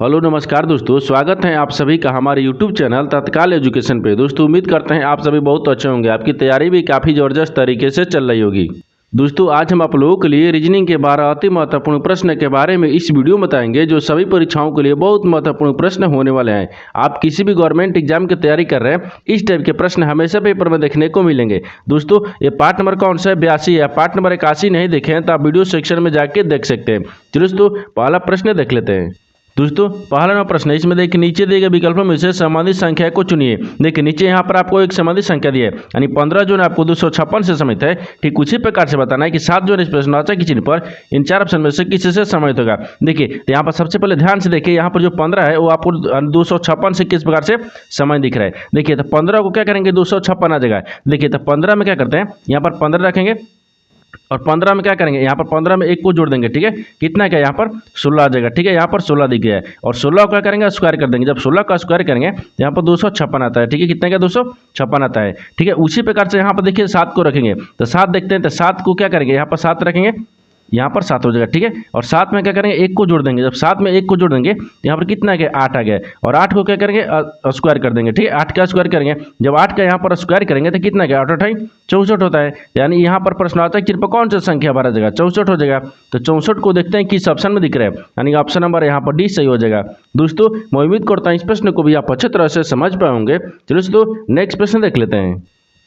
Hello नमस्कार दोस्तों, स्वागत है आप सभी का हमारे YouTube चैनल तत्काल एजुकेशन पे। दोस्तों उम्मीद करते हैं आप सभी बहुत अच्छे होंगे, आपकी तैयारी भी काफ़ी ज़बरदस्त तरीके से चल रही होगी। दोस्तों आज हम आप लोगों के लिए रीजनिंग के 12 अति महत्वपूर्ण प्रश्न के बारे में इस वीडियो में बताएंगे, जो सभी परीक्षाओं के लिए बहुत महत्वपूर्ण प्रश्न होने वाले हैं। आप किसी भी गवर्नमेंट एग्जाम की तैयारी कर रहे हैं, इस टाइप के प्रश्न हमेशा पेपर में देखने को मिलेंगे। दोस्तों ये पार्ट नंबर कौन सा है? 82 है। पार्ट नंबर 81 नहीं देखे हैं तो आप वीडियो सेक्शन में जाके देख सकते हैं। चलिए दोस्तों पहला प्रश्न देख लेते हैं। दोस्तों पहला नंबर प्रश्न है, इसमें देखिए नीचे दिए गए विकल्पों में से संबंधित संख्या को चुनिए। देखिए नीचे यहाँ पर आपको एक संबंधित संख्या दी है, यानी 15 जो है आपको 256 से समित है। ठीक उसी प्रकार से बताना है कि 7 जो है इस प्रश्नवाचक के चिन्ह पर इन 4 ऑप्शन में से किसी से समित होगा। देखिए तो यहाँ पर सबसे पहले ध्यान से देखिए, यहाँ पर जो 15 है वो आपको 256 से किस प्रकार से समय दिख रहा है। देखिए तो 15 को क्या करेंगे, 256 आ जाएगा। देखिए तो 15 में क्या करते हैं, यहाँ पर 15 रखेंगे और 15 में क्या करेंगे, यहाँ पर 15 में 1 को जोड़ देंगे। ठीक है, कितना क्या यहाँ पर 16 आ जाएगा। ठीक है, यहाँ पर 16 दिख गया है और 16 को क्या करेंगे, स्क्वायर कर देंगे। जब 16 का स्क्वायर करेंगे तो यहाँ पर 256 आता है। ठीक है, कितना क्या 256 आता है। ठीक है, उसी प्रकार से यहाँ पर देखिए 7 को रखेंगे तो 7 देखते हैं, तो 7 को क्या करेंगे, यहाँ पर 7 रखेंगे, यहाँ पर 7 हो जाएगा। ठीक है, और 7 में क्या करेंगे, 1 को जोड़ देंगे। जब 7 में 1 को जोड़ देंगे तो यहाँ पर कितना आ गया, 8 आ गया। और 8 को क्या करेंगे, स्क्वायर कर देंगे। ठीक है, 8 का स्क्वायर करेंगे। जब 8 का यहाँ पर स्क्वायर करेंगे तो कितना गया, 8 8 64 होता है। यानी यहाँ पर प्रश्नार्थक चिन्ह पर कौन सा संख्या भरा जाएगा, 64 हो जाएगा। तो 64 को देखते हैं किस ऑप्शन में दिख रहा है, यानी ऑप्शन नंबर यहाँ पर डी सही हो जाएगा। दोस्तों मैं उम्मीद करता हूँ इस प्रश्न को भी आप अच्छे तरह से समझ पाए होंगे। चलो दोस्तों नेक्स्ट प्रश्न देख लेते हैं।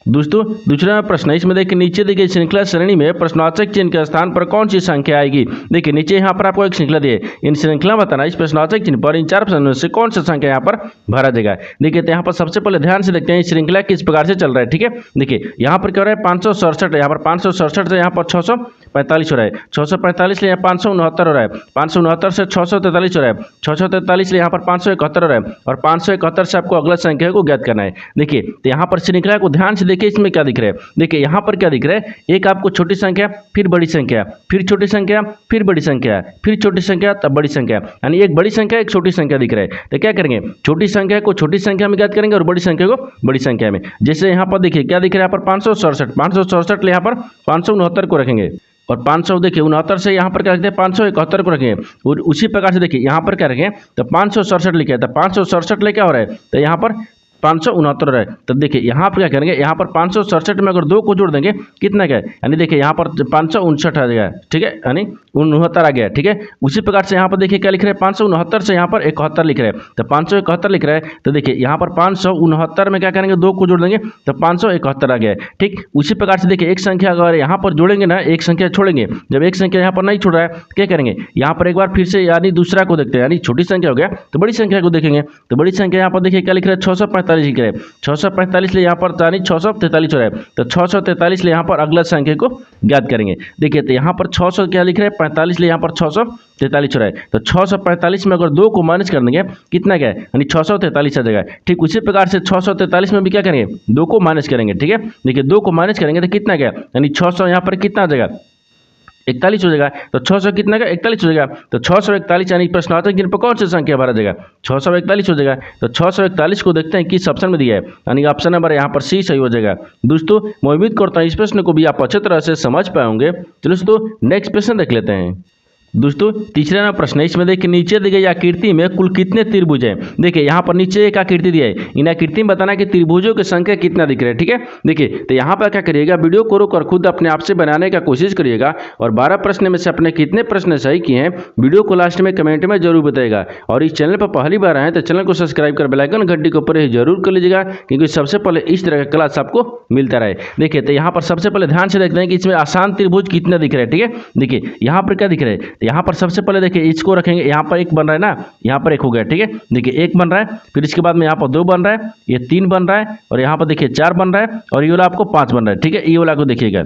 दोस्तों दूसरा प्रश्न, इसमें देखिए नीचे दी गई श्रृंखला श्रेणी में प्रश्नवाचक चिन्ह के स्थान पर कौन सी संख्या आएगी। देखिए नीचे यहाँ पर आपको एक श्रृंखला दी है, इन श्रृंखला बताना इस प्रश्नवाचक चिन्ह पर इन 4 ऑप्शन में से कौन सा संख्या यहाँ पर भरा जाएगा। देखिए तो यहाँ पर सबसे पहले ध्यान से देखते हैं श्रृंखला किस प्रकार से चल रहा है। ठीक है, देखिए यहाँ पर क्या हो रहा है, 567 यहाँ पर 567 से यहाँ पर 645 हो रहा है, 645 से यहाँ 569 हो रहा है, 569 से 643 हो रहा है, 643 से यहाँ पर 571 हो रहा है और 571 से आपको अगला संख्या को ज्ञात करना है। देखिए तो यहाँ पर श्रृंखला को ध्यान से देखिए, इसमें क्या दिख रहा है। देखिए यहाँ पर क्या दिख रहा है, एक आपको छोटी संख्या, फिर बड़ी संख्या, फिर छोटी संख्या, फिर बड़ी संख्या, फिर छोटी संख्या, तब बड़ी संख्या, यानी एक बड़ी संख्या एक छोटी संख्या दिख रहा है। तो क्या करेंगे, छोटी संख्या को छोटी संख्या में ज्ञात करेंगे और बड़ी संख्या को बड़ी संख्या में। जैसे यहाँ पर देखिए क्या दिख रहा है, यहाँ पर 567 यहाँ पर 569 को रखेंगे और 500 देखिए 69 से यहाँ पर क्या रखते हैं, 571 को रखेंगे। और उसी प्रकार से देखिए यहाँ पर क्या रखें, तो 567 लिखा है, तो 567 ले क्या हो रहा है, तो यहाँ पर 569 है। तो देखिए यहाँ पर क्या करेंगे, यहाँ पर 567 में अगर 2 को जोड़ देंगे कितना क्या है, यानी देखिए यहाँ पर 559 आ जाएगा। ठीक है, यानी 69 आ गया। ठीक है, उसी प्रकार से यहाँ पर देखिए क्या लिख रहे हैं, 569 से यहाँ पर 71 लिख रहे हैं, तो 571 लिख रहा है। तो देखिए यहाँ पर 569 में क्या करेंगे, 2 को जोड़ देंगे तो 571 आ गया है। ठीक उसी प्रकार से देखिए एक संख्या अगर यहाँ पर जोड़ेंगे ना, एक संख्या छोड़ेंगे, जब एक संख्या यहाँ पर नहीं छोड़ रहा है क्या करेंगे, यहाँ पर एक बार फिर से यानी दूसरा को देखते हैं, यानी छोटी संख्या हो गया तो बड़ी संख्या को देखेंगे। तो बड़ी संख्या यहाँ पर देखिए क्या लिख रहे हैं, 645 लिख रहे हैं, 645 ले यहाँ पर यानी 643 हो रहा है, तो 643 ले यहाँ पर अगला संख्या को ज्ञात करेंगे। देखिए तो यहाँ पर 600 क्या लिख रहे हैं, 45 ले यहाँ पर 643 हो रहा है, तो 645 में अगर 2 को माइनस कर देंगे कितना क्या है, यानी 643 आ जाएगा। ठीक उसी प्रकार से 643 में भी क्या करेंगे, 2 को माइनस करेंगे। ठीक है, देखिए 2 को माइनस करेंगे तो कितना क्या, यानी 600 यहाँ पर कितना आ जाएगा, 41 हो जाएगा। तो 600 कितना का 41 हो जाएगा, तो 641 यानी प्रश्नार्थक चिन्ह पर कौन सी संख्या भरा जाएगा, 641 हो जाएगा। तो 641 को देखते हैं किस ऑप्शन में दिया है, यानी ऑप्शन नंबर यहाँ पर सी सही हो जाएगा। दोस्तों मैं उम्मीद करता हूँ इस प्रश्न को भी आप अच्छे तरह से समझ पाए होंगे। चलो दोस्तों नेक्स्ट प्रश्न देख लेते हैं। दोस्तों तीसरा नंबर प्रश्न है, इसमें देखिए नीचे दी गई आकृति में कुल कितने त्रिभुज हैं। देखिए यहाँ पर नीचे एक आकृति दिया है, इन आकृति में बताना कि त्रिभुजों की संख्या कितना दिख रहा है। ठीक है, देखिए तो यहाँ पर क्या करिएगा, वीडियो को रोक कर खुद अपने आप से बनाने का कोशिश करिएगा और 12 प्रश्न में से अपने कितने प्रश्न सही किए हैं वीडियो को लास्ट में कमेंट में जरूर बताइएगा। और इस चैनल पर पहली बार आए तो चैनल को सब्सक्राइब कर बेल आइकन घंटी के ऊपर ही जरूर कर लीजिएगा, क्योंकि सबसे पहले इस तरह का क्लास आपको मिलता रहे। देखिए तो यहाँ पर सबसे पहले ध्यान से देखते हैं कि इसमें आसान त्रिभुज कितना दिख रहा है। ठीक है, देखिए यहाँ पर क्या दिख रहा है, तो यहाँ पर सबसे पहले देखिए इसको रखेंगे, यहाँ पर 1 बन रहा है ना, यहाँ पर 1 हो गया। ठीक है, देखिए 1 बन रहा है, फिर इसके बाद में यहाँ पर 2 बन रहा है, ये 3 बन रहा है और यहाँ पर देखिए 4 बन रहा है और ये वाला आपको 5 बन रहा है। ठीक है, ये वाला को देखिएगा,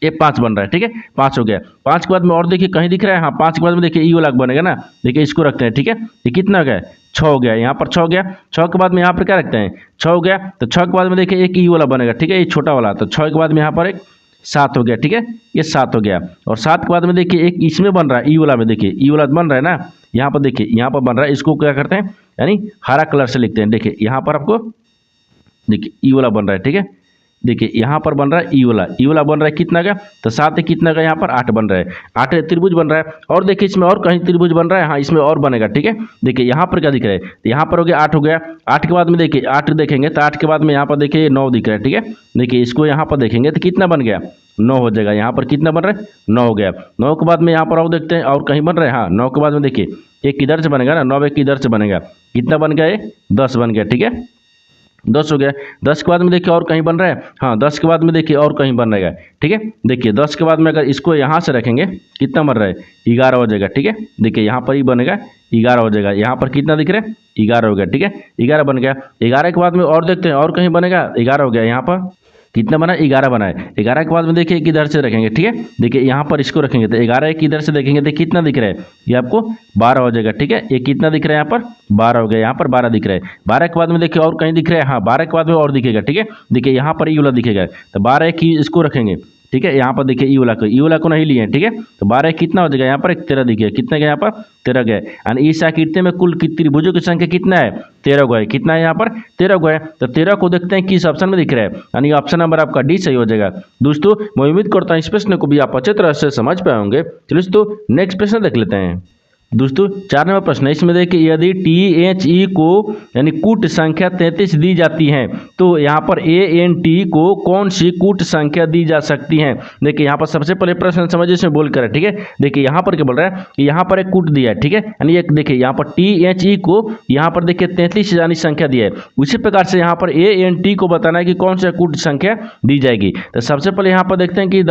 ये 5 बन रहा है। ठीक है, 5 हो गया। 5 के बाद में और देखिए कहीं दिख रहा है, हाँ 5 के बाद में देखिए ये वाला बनेगा ना, देखिए इसको रखते हैं। ठीक है, ये कितना हो गया, 6 हो गया, यहाँ पर 6 हो गया। 6 के बाद में यहाँ पर क्या रखते हैं, 6 हो गया, तो 6 के बाद में देखिए एक ई वाला बनेगा। ठीक है, ये छोटा वाला, तो 6 के बाद में यहाँ पर एक 7 हो गया। ठीक है, ये 7 हो गया और 7 के बाद में देखिए एक इसमें बन रहा है, ई वाला में देखिए ई वाला बन रहा है ना, यहाँ पर देखिए यहाँ पर बन रहा है, इसको क्या करते हैं, यानी हरा कलर से लिखते हैं। देखिए यहाँ पर आपको देखिए ई वाला बन रहा है। ठीक है, देखिए यहाँ पर बन रहा है ई वाला बन रहा है कितना का, तो 7 है कितना का यहाँ पर 8 बन रहा है, 8 त्रिभुज बन रहा है। और देखिए इसमें और कहीं त्रिभुज बन रहा है, हाँ इसमें और बनेगा, ठीक है। देखिए यहाँ पर क्या दिख रहा है, तो यहाँ पर हो गया 8 हो गया, 8 के बाद में देखिए 8 देखेंगे तो 8 के बाद में यहाँ पर देखिए 9 दिख रहा है, ठीक है। देखिए इसको यहाँ पर देखेंगे तो कितना बन गया, 9 हो जाएगा। यहाँ पर कितना बन रहा है, 9 हो गया। 9 के बाद में यहाँ पर और देखते हैं और कहीं बन रहा है, हाँ 9 के बाद में देखिए एक किधर से बनेगा ना, 9 एक किधर से बनेगा, कितना बन गया ये 10 बन गया, ठीक है 10 हो गया। 10 के बाद में देखिए और कहीं बन रहा है, हाँ 10 के बाद में देखिए और कहीं बन रहेगा, ठीक है। देखिए 10 के बाद में अगर इसको यहाँ से रखेंगे कितना बन रहा है, 11 हो जाएगा, ठीक है। देखिए यहाँ पर ही बनेगा 11 हो जाएगा। यहाँ पर कितना दिख रहा है, 11 हो गया, ठीक है 11 बन गया। 11 के बाद में और देखते हैं और कहीं बनेगा, 11 हो गया। यहाँ पर कितना बना, 11 बना है। 11 के बाद में देखिए किधर से रखेंगे, ठीक है। देखिए यहाँ पर इसको रखेंगे तो 11 किधर से देखेंगे तो कितना दिख रहा है, ये आपको 12 हो जाएगा, ठीक है। ये कितना दिख रहा है, यहाँ पर 12 हो गया, यहाँ पर 12 दिख रहा है। 12 के बाद में देखिए और कहीं दिख रहा है, हाँ 12 के बाद में और दिखेगा, ठीक है। देखिए यहाँ पर ई वाला दिखेगा, तो 12 की इसको रखेंगे, ठीक है। यहाँ पर देखिए ई वाला को नहीं लिए, ठीक है। तो 12 कितना हो जाएगा, यहाँ पर 13 दिखेगा, कितना गया यहाँ पर 13 गया। यानी इस आकृति में कुल त्रिभुजों की संख्या कितना है, 13 गए, कितना है यहाँ पर 13 गए। तो 13 को देखते हैं किस ऑप्शन में दिख रहा है, यानी ऑप्शन नंबर आपका डी सही हो जाएगा। दोस्तों मैं उम्मीद करता हूँ इस प्रश्न को भी आप अच्छे तरह से समझ पाए होंगे। चलिए दोस्तों नेक्स्ट प्रश्न देख लेते हैं। दोस्तों 4 नंबर प्रश्न है, इसमें देखिए यदि THE को यानी कूट संख्या 33 दी जाती है तो यहाँ पर ANT को कौन सी कूट संख्या दी जा सकती है। देखिए यहाँ पर सबसे पहले प्रश्न समझिए इसमें बोल कर, ठीक है। देखिए यहाँ पर क्या बोल रहा है कि यहाँ पर एक कूट दिया है, ठीक है। यानी एक देखिए यहाँ पर THE को यहाँ पर देखिए 33 यानी संख्या दिया है। उसी प्रकार से यहाँ पर ANT को बताना है कि कौन सा कूट संख्या दी जाएगी। तो सबसे पहले यहाँ पर देखते हैं कि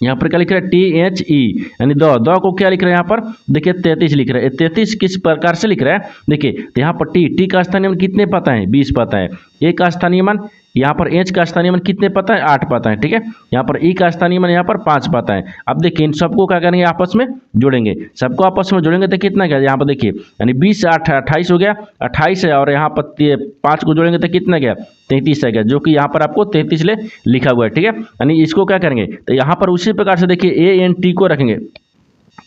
यहाँ पर क्या लिख रहा है THE यानी द को क्या लिख रहा है, यहाँ पर देखिए 33 लिख रहा है। 33 किस प्रकार से लिख रहा है, देखिए तो यहाँ पर टी का स्थानीय मान कितने पता है, 20 पता है। ए का स्थानीय मान यहाँ पर एच का स्थानीय मान कितने पता है, 8 पता है, ठीक है। यहाँ पर ई का स्थानीय मान यहाँ पर 5 पता है। अब देखिए इन सबको क्या करेंगे, आपस में जोड़ेंगे, सबको आपस में जोड़ेंगे तो कितना गया, यहाँ पर देखिए यानी 20 8 28 हो गया, 28 है और यहाँ पर 5 को जोड़ेंगे तो कितना गया 33 है गया, जो कि यहाँ पर आपको 33 ले लिखा हुआ है, ठीक है। यानी इसको क्या करेंगे तो यहाँ पर उसी प्रकार से देखिए ANT को रखेंगे,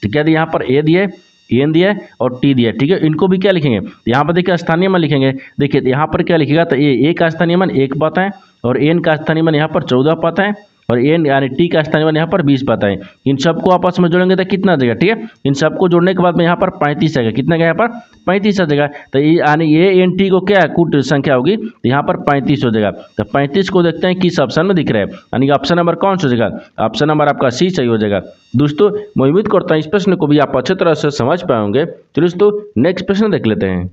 ठीक है। यहाँ पर ए दिया है, एन दिया है और टी दिया है, ठीक है। इनको भी क्या लिखेंगे, यहाँ पर देखिए स्थानीय मान लिखेंगे। देखिए यहाँ पर क्या लिखेगा तो ए का स्थानीय मान 1 पता है और एन का स्थानीय मान यहाँ पर 14 पता है और एन यानी टी का स्थानीय मान यहाँ पर 20 पता है। इन सबको आपस में जोड़ेंगे तो कितना आ जाएगा, ठीक है। इन सबको जोड़ने के बाद में यहाँ पर 35 आएगा, कितना गया यहाँ पर 35 आ जाएगा। तो यानी ANT को क्या कूट संख्या होगी तो यहाँ पर 35 हो जाएगा। तो 35 को देखते हैं किस ऑप्शन में दिख रहा है, यानी ऑप्शन नंबर कौन सा हो जाएगा, ऑप्शन नंबर आपका सी सही हो जाएगा। दोस्तों मैं उम्मीद करता हूँ इस प्रश्न को भी आप अच्छे तरह से समझ पाएंगे। तो दोस्तों नेक्स्ट प्रश्न देख लेते हैं।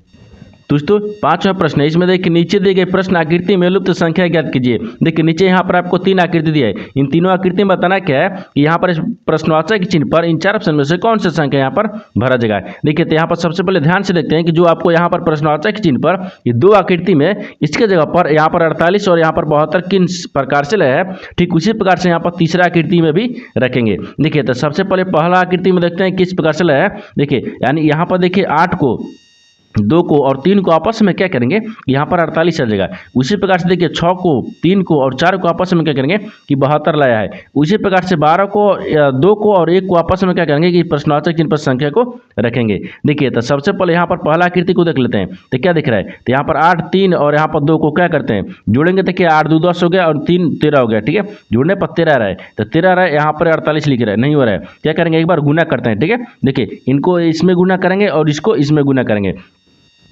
दोस्तों 5वां प्रश्न है, इसमें देखिए नीचे दिए गए प्रश्न आकृति में लुप्त संख्या ज्ञात कीजिए। देखिए नीचे यहाँ पर आपको 3 आकृति दी है, इन तीनों आकृति में बताना क्या है कि यहाँ पर प्रश्नवाचक चिन्ह पर इन 4 ऑप्शन में से कौन सी संख्या यहाँ पर भरा जाएगा। देखिए तो यहाँ पर सबसे पहले ध्यान से देखते हैं कि जो आपको यहाँ पर प्रश्नवाचक चिन्ह पर ये 2 आकृति में इसके जगह पर यहाँ पर 48 और यहाँ पर 72 किन प्रकार से लाया है, ठीक उसी प्रकार से यहाँ पर तीसरा आकृति में भी रखेंगे। देखिए तो सबसे पहले पहला आकृति में देखते हैं किस प्रकार से लाया है। देखिए यानी यहाँ पर देखिए 8 को 2 को और 3 को आपस में क्या करेंगे, यहाँ पर 48 आ जाएगा। उसी प्रकार से देखिए 6 को 3 को और 4 को आपस में क्या करेंगे कि 72 लाया है। उसी प्रकार से 12 को 2 को और 1 को आपस में क्या करेंगे कि प्रश्नवाचक चिन्ह पर संख्या को रखेंगे। देखिए तो सबसे पहले यहाँ पर पहला आकृति को देख लेते हैं तो क्या दिख रहा है, तो यहाँ पर 8 3 और यहाँ पर 2 को क्या करते हैं जोड़ेंगे। देखिए 8 2 10 हो गया और 3 13 हो गया, ठीक है। जोड़ने पर 13 आ रहा है, तो 13 आ रहा है, यहाँ पर 48 लिख रहा है, नहीं हो रहा है। क्या करेंगे एक बार गुना करते हैं, ठीक है। देखिए इनको इसमें गुना करेंगे और इसको इसमें गुना करेंगे।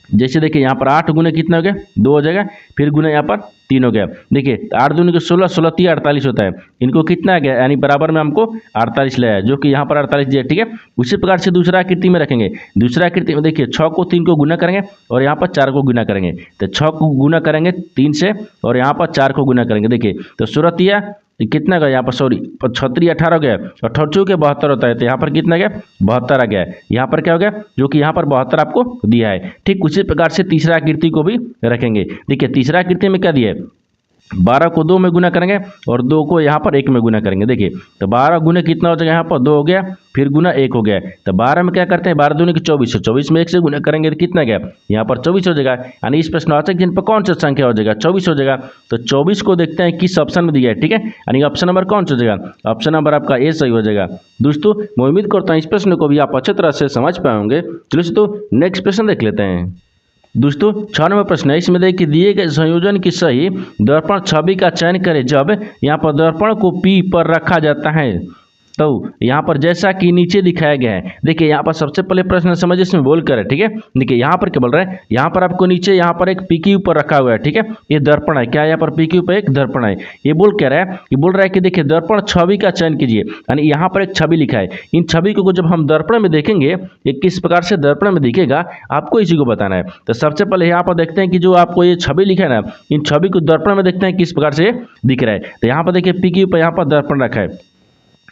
जैसे देखिए यहाँ पर 8 गुने कितना हो गया 2 हो जाएगा, फिर गुना यहाँ पर 3 हो गया। देखिए 8 दूनी के 16 16 3 48 होता है, इनको कितना आ गया यानी बराबर में हमको 48 लाया है, जो कि यहाँ पर 48 दिया, ठीक है। उसी प्रकार से दूसरा आकृति में रखेंगे। दूसरा आकृति में देखिए 6 को 3 को गुना करेंगे और यहाँ पर 4 को गुना करेंगे। तो 6 को गुना करेंगे 3 से और यहाँ पर 4 को गुना करेंगे। देखिए तो 16 दिया कितना गया यहाँ पर, सॉरी 36 18 हो गया और 18 के 72 होता है, तो यहाँ पर कितना गया 72 आ गया है। यहाँ पर क्या हो गया, जो कि यहाँ पर 72 आपको दिया है। ठीक उसी प्रकार से तीसरा आकृति को भी रखेंगे। देखिए तीसरा आकृति में क्या दिया है, 12 को 2 में गुना करेंगे और 2 को यहाँ पर 1 में गुना करेंगे। देखिए तो 12 गुने कितना हो जाएगा, यहाँ पर 2 हो गया, फिर गुना 1 हो गया। तो 12 में क्या करते हैं, 12 दूनी की 24, 24 में 1 से गुना करेंगे तो कितना गया, यहाँ पर 24 हो जाएगा। यानी इस प्रश्नवाचक चिन्ह पर कौन सा संख्या हो जाएगा, 24 हो जाएगा। तो 24 को देखते हैं किस ऑप्शन में दिया है, ठीक है। यानी ऑप्शन नंबर कौन सा हो जाएगा, ऑप्शन नंबर आपका ए सही हो जाएगा। दोस्तों मैं उम्मीद करता हूँ इस प्रश्न को भी आप अच्छे तरह से समझ पाएंगे। चलिए दोस्तों नेक्स्ट प्रश्न देख लेते हैं। दोस्तों 6 नंबर प्रश्न है, इसमें देखिए दिए गए संयोजन की सही दर्पण छवि का चयन करें जब यहाँ पर दर्पण को P पर रखा जाता है। तो यहाँ पर जैसा कि नीचे दिखाया गया है, देखिए यहाँ पर सबसे पहले प्रश्न समझिए इसमें बोल कर है, ठीक है। देखिए यहाँ पर क्या बोल रहा है, यहाँ पर आपको नीचे यहाँ पर एक पी के ऊपर रखा हुआ है, ठीक है। ये दर्पण है, क्या यहाँ पर पी के ऊपर एक दर्पण है। ये बोल क्या रहा है, ये बोल रहा है कि देखिए दर्पण छवि का चयन कीजिए, यानी यहाँ पर एक छवि लिखा है। इन छवि को जब हम दर्पण में देखेंगे ये किस प्रकार से दर्पण में दिखेगा आपको इसी को बताना है। तो सबसे पहले यहाँ पर देखते हैं कि जो आपको ये छवि लिखा है ना, इन छवि को दर्पण में देखते हैं किस प्रकार से दिख रहा है। तो यहाँ पर देखिए पी के ऊपर यहाँ पर दर्पण रखा है।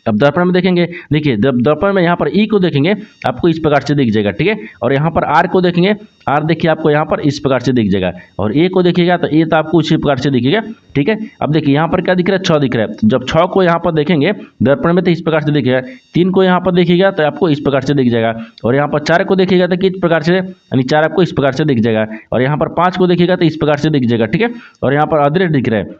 अब दर्पण में देखेंगे, देखिए जब दर्पण में यहाँ पर ई को देखेंगे आपको इस प्रकार से दिख जाएगा, ठीक है। और यहाँ पर आर को देखेंगे, आर देखिए आपको यहाँ पर इस प्रकार से दिख जाएगा। और ए को देखिएगा तो ए तो आपको इसी प्रकार से दिखेगा, ठीक है। अब देखिए यहाँ पर क्या दिख रहा है, 6 दिख रहा है। जब 6 को यहाँ पर देखेंगे दर्पण में तो इस प्रकार से दिखेगा। 3 को यहाँ पर देखिएगा तो आपको इस प्रकार से दिख जाएगा। और यहाँ पर 4 को देखिएगा तो किस प्रकार से, यानी 4 आपको इस प्रकार से दिख जाएगा। और यहाँ पर 5 को देखिएगा तो इस प्रकार से दिख जाएगा, ठीक है। और यहाँ पर अदृढ़ दिख रहा है,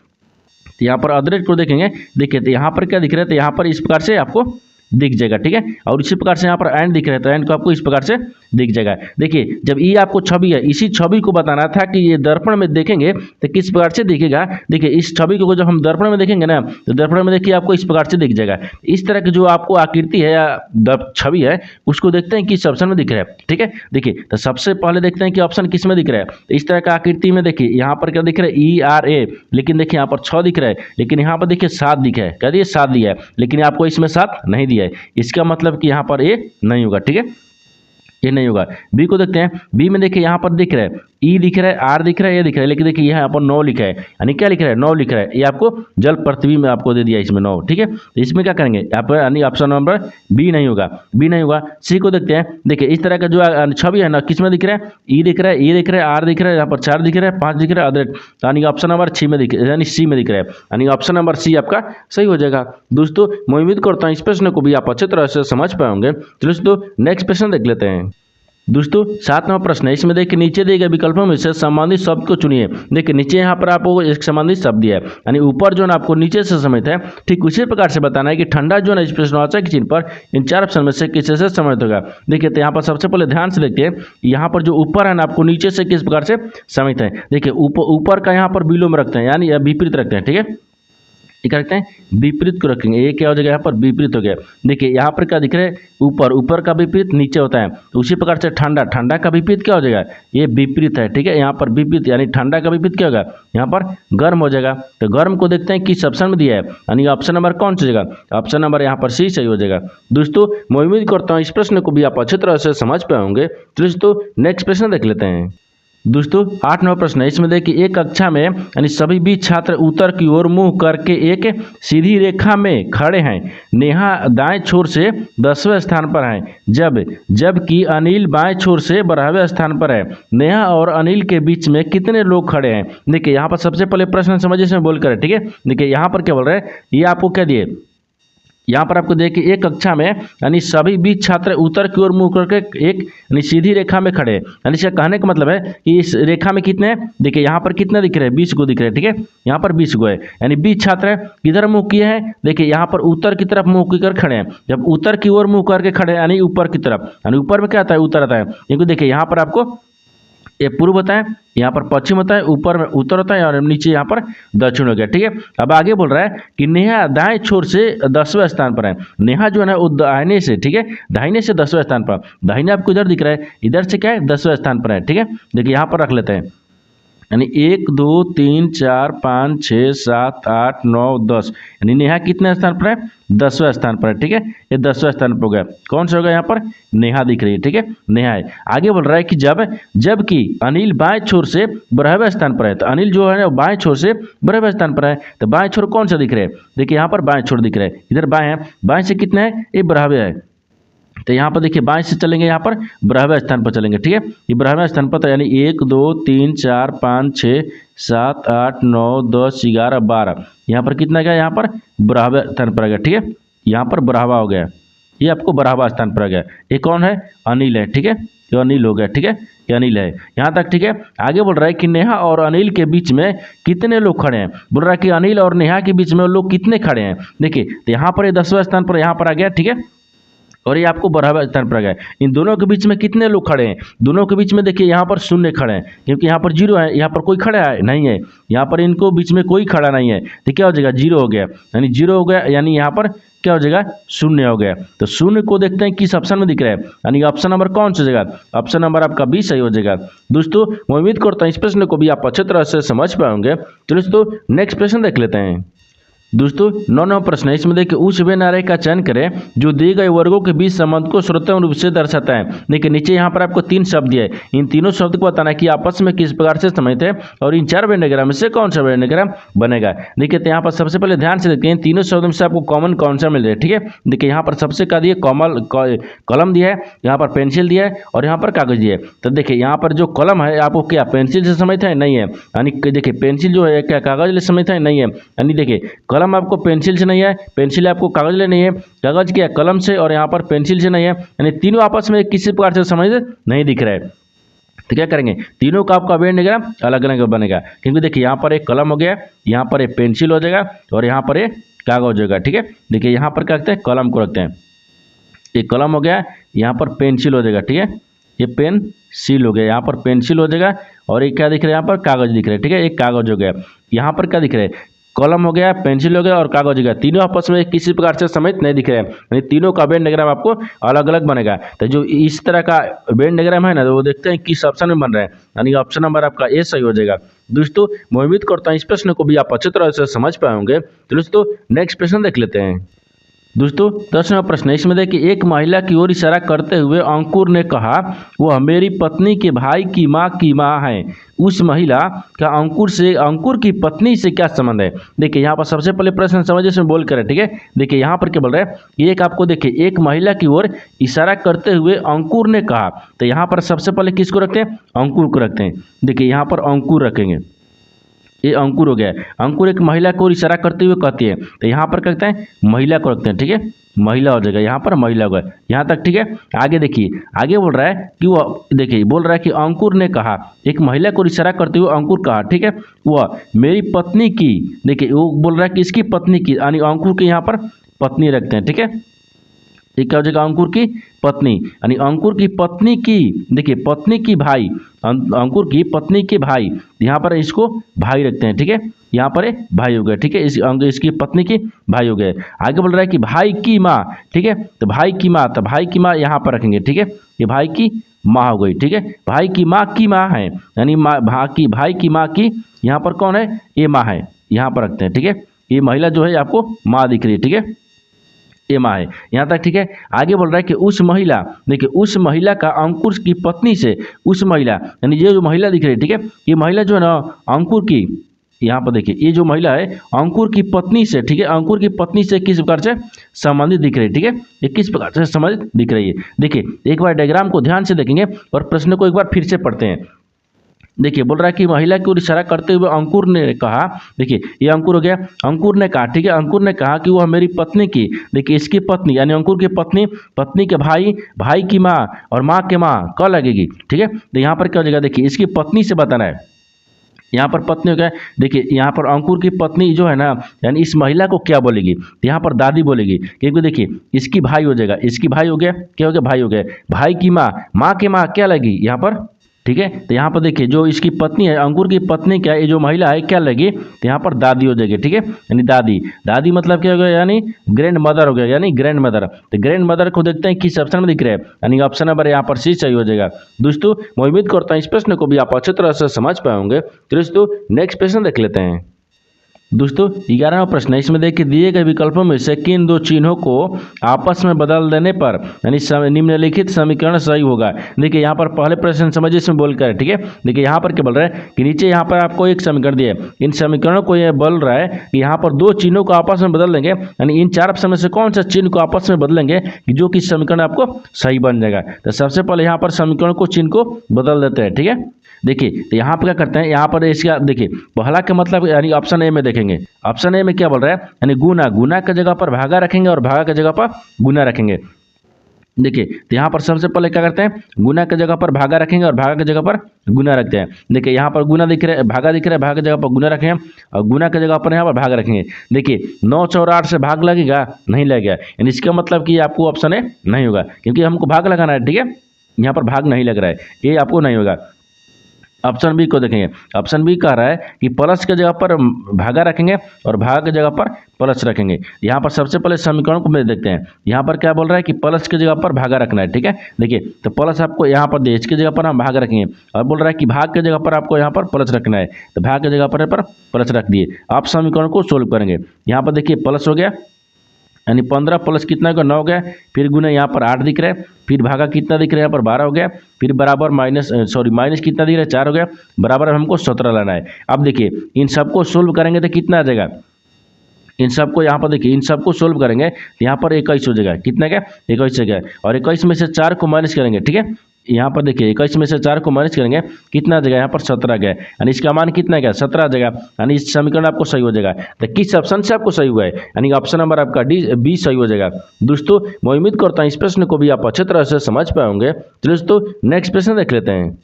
तो यहाँ पर अदृढ़ को देखेंगे, देखिए तो यहाँ पर क्या दिख रहा है, तो यहाँ पर इस प्रकार से आपको दिख जाएगा, ठीक है। और इसी प्रकार से यहाँ पर एंड दिख रहा है तो एंड को आपको इस प्रकार से दिख जाएगा। देखिए जब ये आपको छवि है, इसी छवि को बताना था कि ये दर्पण में देखेंगे तो किस प्रकार से दिखेगा। देखिए इस छवि को जब हम दर्पण में देखेंगे ना तो दर्पण में देखिए आपको इस प्रकार से दिख जाएगा। इस तरह की जो आपको आकृति है या छवि है उसको देखते हैं किस ऑप्शन में दिख रहा है, ठीक है। देखिए तो सबसे पहले देखते हैं कि ऑप्शन किस में दिख रहा है। तो इस तरह का आकृति में देखिए यहाँ पर क्या दिख रहा है, ERA, लेकिन देखिए यहाँ पर 6 दिख रहा है, लेकिन यहाँ पर देखिए 7 दिखा है, क्या दिया 7 दिया है, लेकिन आपको इसमें 7 नहीं दिया है। इसका मतलब कि यहाँ पर ए नहीं होगा, ठीक है, ये नहीं होगा। बी को देखते हैं, बी में देखिए यहाँ पर दिख रहा है ई दिख रहा है, आर दिख रहा है, ये दिख रहा है, लेकिन देखिए यहाँ पर 9 लिखा है, यानी क्या लिख रहा है 9 लिख रहा है। ये आपको जल पृथ्वी में आपको दे दिया इसमें 9, ठीक है। तो इसमें क्या करेंगे यहाँ पर, यानी ऑप्शन नंबर बी नहीं होगा, बी नहीं होगा। सी को देखते हैं, देखिए इस तरह का जो छवि है ना किस में दिख रहा है, ई दिख रहा है, ई दिख रहा है, आर दिख रहा है, यहाँ पर 4 दिख रहा है, 5 दिख रहा है, अदर, यानी ऑप्शन नंबर 6 में दिख, यानी सी में दिख रहा है, यानी ऑप्शन नंबर सी आपका सही हो जाएगा। दोस्तों मैं उम्मीद करता हूँ इस प्रश्न को भी आप अच्छे तरह से समझ पाएंगे। चलो दोस्तों नेक्स्ट प्रश्न देख लेते हैं। दोस्तों 7 नंबर प्रश्न है, इसमें देखिए नीचे दिए गए विकल्पों में से संबंधित शब्द को चुनिए। देखिए नीचे यहाँ पर आपको एक संबंधित शब्द दिया है, यानी ऊपर जो है आपको नीचे से समित है, ठीक उसी प्रकार से बताना है कि ठंडा जो है इस प्रश्नवाचक चिन्ह पर इन 4 ऑप्शन में से किसी से समित होगा। देखिए तो यहाँ पर सबसे पहले ध्यान से देखिए, यहाँ पर जो ऊपर है ना आपको नीचे से किस प्रकार से समित है। देखिए ऊपर का यहाँ पर विलोम रखते हैं, यानी विपरीत रखते हैं, ठीक है। क्या रखते हैं, विपरीत को रखेंगे, ये क्या हो जाएगा यहाँ पर विपरीत हो गया। देखिए यहाँ पर क्या दिख रहा है, ऊपर का विपरीत नीचे होता है, तो उसी प्रकार से ठंडा का विपरीत क्या हो जाएगा, ये विपरीत है, ठीक है। यहाँ पर विपरीत यानी ठंडा का विपरीत क्या होगा, यहाँ पर गर्म हो जाएगा। तो गर्म को देखते हैं किस ऑप्शन में दिया है, यानी ऑप्शन नंबर कौन सा जगह, ऑप्शन नंबर यहाँ पर सी सही हो जाएगा। दोस्तों मैं उम्मीद करता हूँ इस प्रश्न को भी आप अच्छी तरह से समझ पाए होंगे। तो दोस्तों नेक्स्ट प्रश्न देख लेते हैं। दोस्तों 8 नंबर प्रश्न है, इसमें देखिए एक कक्षा में यानी सभी 20 छात्र उत्तर की ओर मुंह करके एक सीधी रेखा में खड़े हैं। नेहा दाएं छोर से 10वें स्थान पर है, जबकि अनिल बाएं छोर से 12वें स्थान पर है। नेहा और अनिल के बीच में कितने लोग खड़े हैं। देखिए यहाँ पर सबसे पहले प्रश्न समझिए इसमें बोल कर, ठीक है। देखिए यहाँ पर क्या बोल रहे हैं, ये आपको क्या दिए, यहाँ पर आपको देखिए एक कक्षा में यानी सभी 20 छात्र उत्तर की ओर मुंह करके एक यानी सीधी रेखा में खड़े हैं। यानी इसका कहने का मतलब है कि इस रेखा में कितने हैं, देखिए यहाँ पर कितने दिख रहे हैं, 20 को दिख रहे हैं, ठीक है। यहाँ पर 20 को है, यानी 20 छात्र किधर मुंह किए हैं, देखिए यहाँ पर उत्तर की तरफ मुंह कर खड़े हैं। जब उत्तर की ओर मुंह करके खड़े हैं यानी ऊपर की तरफ, यानी ऊपर में क्या आता है, उत्तर आता है। क्योंकि देखिए यहाँ पर आपको ये पूर्व होता है, यहाँ पर पश्चिम होता है, ऊपर में उत्तर होता है और नीचे यहाँ पर दक्षिण हो गया, ठीक है। अब आगे बोल रहा है कि नेहा दाएं छोर से 10वें स्थान पर है। नेहा जो है ना वो दाहिने से, ठीक है, दाहिने से 10वें स्थान पर, दाहिने आपको इधर दिख रहा है, इधर से क्या है 10वें स्थान पर है, ठीक है। देखिए यहाँ पर रख लेते हैं, यानी 1 2 3 4 5 6 7 8 9 10, यानी नेहा कितने स्थान पर है, 10वें स्थान पर है, ठीक है। ये 10वें स्थान पर हो गया, कौन सा होगा यहाँ पर, नेहा दिख रही है, ठीक है, नेहा है। आगे बोल रहा है कि जबकि अनिल बाएं छोर से 12वें स्थान पर है। तो अनिल जो है बाएं छोर से 12वें स्थान पर है, तो बाएं छोर कौन सा दिख रहा है, देखिए यहाँ पर बाएं छोर दिख रहा है, इधर बाएं है, बाएं से कितने है, ये 12वें है। तो यहाँ पर देखिए बाएं से चलेंगे, यहाँ पर 12वें स्थान पर चलेंगे, ठीक है। ये 12वें स्थान पर, तो यानी 1 2 3 4 5 6 7 8 9 10 11 12, यहाँ पर कितना गया, यहाँ पर 12वें स्थान पर आ गया, ठीक है। यहाँ पर 12वां हो गया, ये आपको 12वां स्थान पर आ गया। ये कौन है, अनिल है, ठीक है, ये अनिल हो गया, ठीक है, ये अनिल है यहाँ तक, ठीक है। आगे बोल रहा है कि नेहा और अनिल के बीच में कितने लोग खड़े हैं। बोल रहा है कि अनिल और नेहा के बीच में लोग कितने खड़े हैं। देखिए तो यहाँ पर ये 10वें स्थान पर यहाँ पर आ गया, ठीक है। और ये आपको बराबर स्थान पर गए। इन दोनों के बीच में कितने लोग खड़े हैं? दोनों के बीच में देखिए यहाँ पर शून्य खड़े हैं, क्योंकि यहाँ पर जीरो है, यहाँ पर कोई खड़ा है नहीं है, यहाँ पर इनको बीच में कोई खड़ा नहीं है, तो क्या हो जाएगा? जीरो हो गया, यानी जीरो हो गया, यानी यहाँ पर क्या हो जाएगा? शून्य हो गया। तो शून्य को देखते हैं किस ऑप्शन में दिख रहा है, यानी ऑप्शन नंबर कौन सा जगह? ऑप्शन नंबर आपका बी सही हो जाएगा। दोस्तों मैं उम्मीद करता हूँ इस प्रश्न को भी आप अच्छी तरह से समझ पाएंगे। तो दोस्तों नेक्स्ट प्रश्न देख लेते हैं। दोस्तों 9वां प्रश्न है, इसमें देखिए उस वे नारे का चयन करें जो दिए गए वर्गों के बीच संबंध को श्रोताओं रूप से दर्शाता है। देखिए नीचे यहाँ पर आपको 3 शब्द दिए, इन तीनों शब्द को बताना कि आपस में किस प्रकार से समझते हैं और इन 4 वेन डायग्राम में से कौन सा वेन डायग्राम बनेगा। देखिए तो यहाँ पर सबसे पहले ध्यान से देखते हैं तीनों शब्दों में से आपको कॉमन कौन सा मिल रहा है। ठीक है, देखिए यहाँ पर सबसे का दिए कलम दिया है, यहाँ पर पेंसिल दिया है और यहाँ पर कागज दिया है। तो देखिए यहाँ पर जो कलम है आपको क्या पेंसिल से समझता है? नहीं है, यानी देखिए पेंसिल जो है क्या कागज से समझता है? नहीं है, यानी देखिए कलम आपको पेंसिल से नहीं है, पेंसिल आपको कागज ले नहीं है, कागज क्या कलम से और यहाँ पर पेंसिल से नहीं है, यानी तीनों आपस में किसी प्रकार से समझ नहीं दिख रहा है। तो क्या करेंगे? तीनों का आपका वेन डायग्राम अलग अलग बनेगा, क्योंकि देखिए यहाँ पर एक कलम हो गया, यहाँ पर एक पेंसिल हो जाएगा और यहाँ पर एक कागज हो जाएगा। ठीक है, देखिए यहाँ पर क्या रखते हैं? कलम को रखते हैं, ये कलम हो गया, यहाँ पर पेंसिल हो जाएगा। ठीक है, ये पेंसिल हो गया, यहाँ पर पेंसिल हो जाएगा और ये क्या दिख रहा है? यहाँ पर कागज दिख रहा है। ठीक है, एक कागज हो गया, यहाँ पर क्या दिख रहा है? कलम हो गया, पेंसिल हो गया और कागज हो गया, तीनों आपस में किसी प्रकार से समझ नहीं दिख रहे हैं, यानी तीनों का वेन डायग्राम आपको अलग अलग बनेगा। तो जो इस तरह का वेन डायग्राम है ना, तो वो देखते हैं किस ऑप्शन में बन रहा है, यानी ऑप्शन नंबर आपका ए सही हो जाएगा। दोस्तों मैं उम्मीद करता हूँ इस प्रश्न को भी आप अच्छी तरह से समझ पाएंगे। तो दोस्तों नेक्स्ट प्रश्न देख लेते हैं। दोस्तों 10वां प्रश्न है, इसमें देखिए एक महिला की ओर इशारा करते हुए अंकुर ने कहा वह मेरी पत्नी के भाई की माँ है। उस महिला का अंकुर की पत्नी से क्या संबंध है? देखिए यहाँ पर सबसे पहले प्रश्न समझिए, इसमें बोल कर है। ठीक है, देखिए यहाँ पर क्या बोल रहा है? एक आपको देखिए एक महिला की ओर इशारा करते हुए अंकुर ने कहा, तो यहाँ पर सबसे पहले किसको रखते हैं? अंकुर को रखते हैं। देखिए यहाँ पर अंकुर रखेंगे, ये अंकुर हो गया। अंकुर एक महिला को इशारा करते हुए कहती है, तो यहाँ पर कहते हैं महिला को रखते हैं। ठीक है, महिला हो जाएगा, यहाँ पर महिला हो गया यहाँ तक। ठीक है, आगे देखिए, आगे बोल रहा है कि वह देखिए बोल रहा है कि अंकुर ने कहा, एक महिला को इशारा करते हुए अंकुर कहा। ठीक है, वह मेरी पत्नी की, देखिए वो बोल रहा है कि इसकी पत्नी की, यानी अंकुर के यहाँ पर पत्नी रखते हैं। ठीक है, ये क्या हो जाएगा? अंकुर की पत्नी, यानी अंकुर की पत्नी की, देखिए पत्नी की भाई, अंकुर की पत्नी के भाई, यहाँ पर इसको भाई रखते हैं। ठीक है, यहाँ पर एक भाई हो गया। ठीक है, इसकी पत्नी की भाई हो गए। आगे बोल रहा है कि भाई की माँ। ठीक है, तो भाई की माँ, तो भाई की माँ यहाँ पर रखेंगे। ठीक है, ये भाई की माँ हो गई। ठीक है, भाई की माँ है, यानी भाई की माँ की यहाँ पर कौन है? ये माँ है, यहाँ पर रखते हैं। ठीक है, ये महिला जो है आपको माँ दिख रही है। ठीक है, ये माँ है यहाँ तक। ठीक है, आगे बोल रहा है कि उस महिला, देखिए उस महिला का अंकुर की पत्नी से, उस महिला यानी ये जो महिला दिख रही है, ठीक है, ये महिला जो है ना अंकुर की, यहाँ पर देखिए ये जो महिला है अंकुर की पत्नी से, ठीक है, अंकुर की पत्नी से किस प्रकार से संबंधित दिख रही है। ठीक है, ये किस प्रकार से संबंधित दिख रही है? देखिए एक बार डायग्राम को ध्यान से देखेंगे और प्रश्न को एक बार फिर से पढ़ते हैं। देखिए बोल रहा है कि महिला की ओर इशारा करते हुए अंकुर ने कहा, देखिए ये अंकुर हो गया, अंकुर ने कहा। ठीक है, अंकुर ने कहा कि वह मेरी पत्नी की, देखिए इसकी पत्नी यानी अंकुर की पत्नी, पत्नी के भाई, भाई की माँ और माँ के माँ क लगेगी। ठीक है, तो यहाँ पर क्या हो जाएगा? देखिए इसकी पत्नी से बताना है, यहाँ पर पत्नी हो गया। देखिए यहाँ पर अंकुर की पत्नी जो है ना, यानी इस महिला को क्या बोलेगी? यहाँ पर दादी बोलेगी, क्योंकि देखिए इसकी भाई हो जाएगा, इसकी भाई हो गया, क्या हो गया? भाई हो गया। भाई की माँ, माँ के माँ क्या लगी यहाँ पर? ठीक है, तो यहाँ पर देखिए जो इसकी पत्नी है, अंकुर की पत्नी क्या है, ये जो महिला है क्या लगी? तो यहाँ पर दादी हो जाएगी। ठीक है, यानी दादी, दादी मतलब क्या हो गया? यानी ग्रैंड मदर हो गया, यानी ग्रैंड मदर। तो ग्रैंड मदर को देखते हैं किस ऑप्शन में दिख रहा है, यानी ऑप्शन नंबर यहाँ पर सी सही हो जाएगा। दोस्तों मैं उम्मीद करता हूँ इस प्रश्न को भी आप अच्छी तरह से समझ पाएंगे। तो दोस्तों नेक्स्ट प्रश्न देख लेते हैं। दोस्तों 11वां प्रश्न है, इसमें देखिए दिए गए विकल्पों में से किन दो चिन्हों को आपस में बदल देने पर यानी निम्नलिखित समीकरण सही होगा। देखिए यहाँ पर पहले प्रश्न समझिए, इसमें बोल कर, ठीक है, देखिए यहाँ पर क्या बोल रहा है कि नीचे यहाँ पर आपको एक समीकरण दिया है, इन समीकरणों को यह बोल रहा है कि यहाँ पर दो चिन्हों को आपस में बदल देंगे, यानी इन चार ऑप्शन में से कौन सा चिन्ह को आपस में बदलेंगे कि जो कि समीकरण आपको सही बन जाएगा। तो सबसे पहले यहाँ पर समीकरण को चिन्ह को बदल देते हैं। ठीक है, देखिए तो यहाँ पर क्या करते हैं, यहाँ पर इसका देखिए पहला का मतलब यानी ऑप्शन ए में देखेंगे, ऑप्शन ए में क्या बोल रहा है, यानी गुना, गुना की जगह पर भागा रखेंगे और भागा की जगह पर गुना रखेंगे। देखिए तो यहाँ पर सबसे पहले क्या करते हैं, गुना के जगह पर भागा रखेंगे और भागा की जगह पर गुना रखते हैं। देखिए यहाँ पर गुना दिख रहा है, भागा दिख रहा है, भागा की जगह पर गुना रखेंगे और गुना की जगह पर यहाँ पर भाग रखेंगे। देखिए 9 और 8 से भाग लगेगा, नहीं लगेगा, यानी इसका मतलब कि आपको ऑप्शन ए नहीं होगा, क्योंकि हमको भाग लगाना है। ठीक है, यहाँ पर भाग नहीं लग रहा है, ये आपको नहीं होगा। ऑप्शन बी को देखेंगे, ऑप्शन बी कह रहा है कि प्लस के जगह पर भागा रखेंगे और भागा के जगह पर प्लस रखेंगे। यहाँ पर सबसे पहले समीकरण को देखते हैं। यहाँ पर क्या बोल रहा है कि प्लस की जगह पर भागा रखना है। ठीक है, देखिए तो प्लस आपको यहाँ पर इसकी जगह पर हम भाग रखेंगे और बोल रहा है कि भाग की जगह पर आपको यहाँ पर प्लस रखना है, तो भाग की जगह पर प्लस रख दिए। आप समीकरण को सोल्व करेंगे। यहाँ पर देखिए प्लस हो गया, यानी 15 प्लस कितना होगा 9 हो गया, फिर गुना यहाँ पर 8 दिख रहा है, फिर भागा कितना दिख रहा है यहाँ पर 12 हो गया, फिर बराबर माइनस कितना दिख रहा है 4 हो गया, बराबर हमको 17 लाना है। अब देखिए इन सबको सोल्व करेंगे तो कितना आ जाएगा, इन सबको यहाँ पर देखिए इन सबको सोल्व करेंगे तो यहाँ पर 21 हो जाएगा। कितना क्या 21 हो गया, और 21 में से 4 को माइनस करेंगे। ठीक है, यहाँ पर देखिए 21 में से 4 को माइनस करेंगे, कितना आ जाएगा यहाँ पर 17 गया, यानी इसका मान कितना गया 17 आ जाएगा, यानी इस समीकरण आपको सही हो जाएगा। तो किस ऑप्शन से आपको सही हुआ है, यानी ऑप्शन नंबर आपका बी सही हो जाएगा। दोस्तों मैं उम्मीद करता हूँ इस प्रश्न को भी आप अच्छे तरह से समझ पाएंगे। तो दोस्तों नेक्स्ट प्रश्न देख लेते हैं।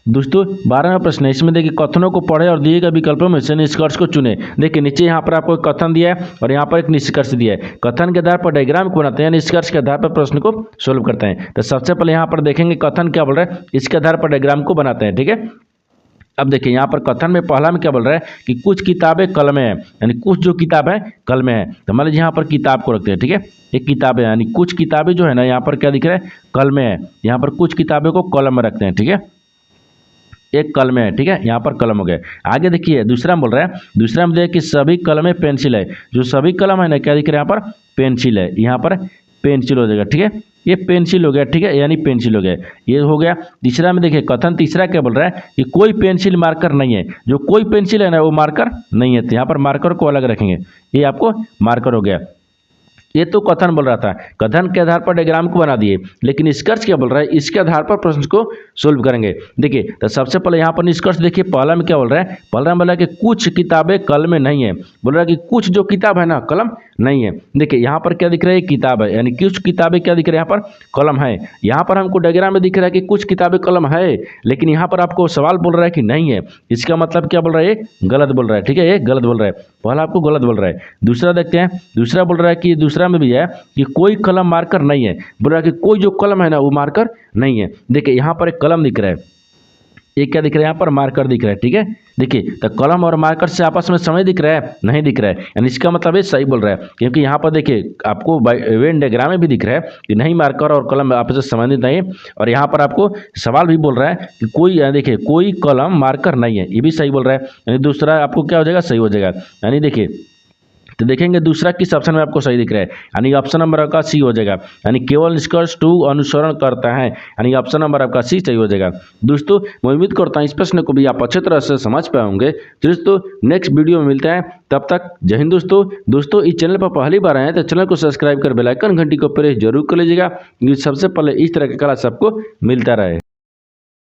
दोस्तों 12वां प्रश्न है, इसमें देखिए कथनों को पढ़े और दिए गए विकल्पों में से निष्कर्ष को चुने। देखिए नीचे यहाँ पर आपको एक कथन दिया है और यहाँ पर एक निष्कर्ष दिया है। कथन के आधार पर डायग्राम को बनाते हैं, निष्कर्ष के आधार पर प्रश्न को सोल्व करते हैं। तो सबसे पहले यहाँ पर देखेंगे कथन क्या बोल रहा है, इसके आधार पर डायग्राम को बनाते हैं। ठीक है, अब देखिए यहाँ पर कथन में पहला में क्या बोल रहा है कि कुछ किताबें कलमें हैं, यानी कुछ जो किताब है कलमें हैं। तो मान लीजिए यहाँ पर किताब को रखते हैं। ठीक है, एक किताबें यानी कुछ किताबें जो है ना यहाँ पर क्या दिख रहा है कलमें हैं, यहाँ पर कुछ किताबें को कलम में रखते हैं। ठीक है, एक कलम है। ठीक है, यहाँ पर कलम हो गया। आगे देखिए दूसरा में बोल रहा है, दूसरा में देखिए कि सभी कलमें पेंसिल है, जो सभी कलम है ना क्या दिख रहा है यहाँ पर पेंसिल है, यहाँ पर पेंसिल हो जाएगा। ठीक है, ये पेंसिल हो गया। ठीक है, यानी पेंसिल हो गया, ये हो गया। तीसरा में देखिए कथन तीसरा क्या बोल रहा है कि कोई पेंसिल मार्कर नहीं है, जो कोई पेंसिल है ना वो मार्कर नहीं है, तो यहाँ पर मार्कर को अलग रखेंगे, ये आपको मार्कर हो गया। ये तो कथन बोल रहा था, कथन के आधार पर डायग्राम को बना दिए, लेकिन निष्कर्ष क्या बोल रहा है, इसके आधार पर प्रश्न को सोल्व करेंगे। देखिए तो सबसे पहले यहाँ पर निष्कर्ष देखिए, पहला में क्या बोल रहा है, पहला में बोला है कि कुछ किताबें कलम में नहीं है, बोल रहा है कि कुछ जो किताब है ना कलम नहीं है। देखिए यहाँ पर क्या दिख रहा है किताब है, यानी कुछ किताबें क्या दिख रहा है यहाँ पर कलम है। यहाँ पर हमको डायग्राम में दिख रहा है कि कुछ किताबें कलम है, लेकिन यहाँ पर आपको सवाल बोल रहा है कि नहीं है, इसका मतलब क्या बोल रहा है, ये गलत बोल रहा है। ठीक है, ये गलत बोल रहा है, पहला आपको गलत बोल रहा है। दूसरा देखते हैं, दूसरा बोल रहा है कि दूसरा में भी है कि कोई कलम मार्कर नहीं है, बोल रहा है कि कोई जो कलम है ना वो मार्कर नहीं है। देखिए यहाँ पर एक कलम दिख रहा है, एक क्या दिख रहा है यहाँ पर मार्कर दिख रहा है। ठीक है, देखिए तो कलम और मार्कर से आपस में समय दिख रहा है, नहीं दिख रहा है, यानी इसका मतलब ये सही बोल रहा है, क्योंकि यहाँ पर देखिए आपको वेन डायग्राम में भी दिख रहा है कि नहीं मार्कर और कलम आपस में संबंधित नहीं है, और यहाँ पर आपको सवाल भी बोल रहा है कि कोई देखिए कोई कलम मार्कर नहीं है, ये भी सही बोल रहा है, यानी दूसरा आपको क्या हो जाएगा सही हो जाएगा। यानी देखिए तो देखेंगे दूसरा किस ऑप्शन में आपको सही दिख रहा है, यानी ऑप्शन नंबर आपका सी हो जाएगा, यानी केवल निष्कर्ष टू अनुसरण करता है, यानी ऑप्शन नंबर आपका सी सही हो जाएगा। दोस्तों मैं उम्मीद करता हूँ इस प्रश्न को भी आप अच्छे तरह से समझ पाए होंगे। दोस्तों नेक्स्ट वीडियो में मिलते हैं, तब तक जय हिंद। दोस्तों इस चैनल पर पहली बार आए हैं तो चैनल को सब्सक्राइब कर बेल आइकन घंटी को प्रेस जरूर कर लीजिएगा, क्योंकि सबसे पहले इस तरह की क्लास आपको मिलता रहे।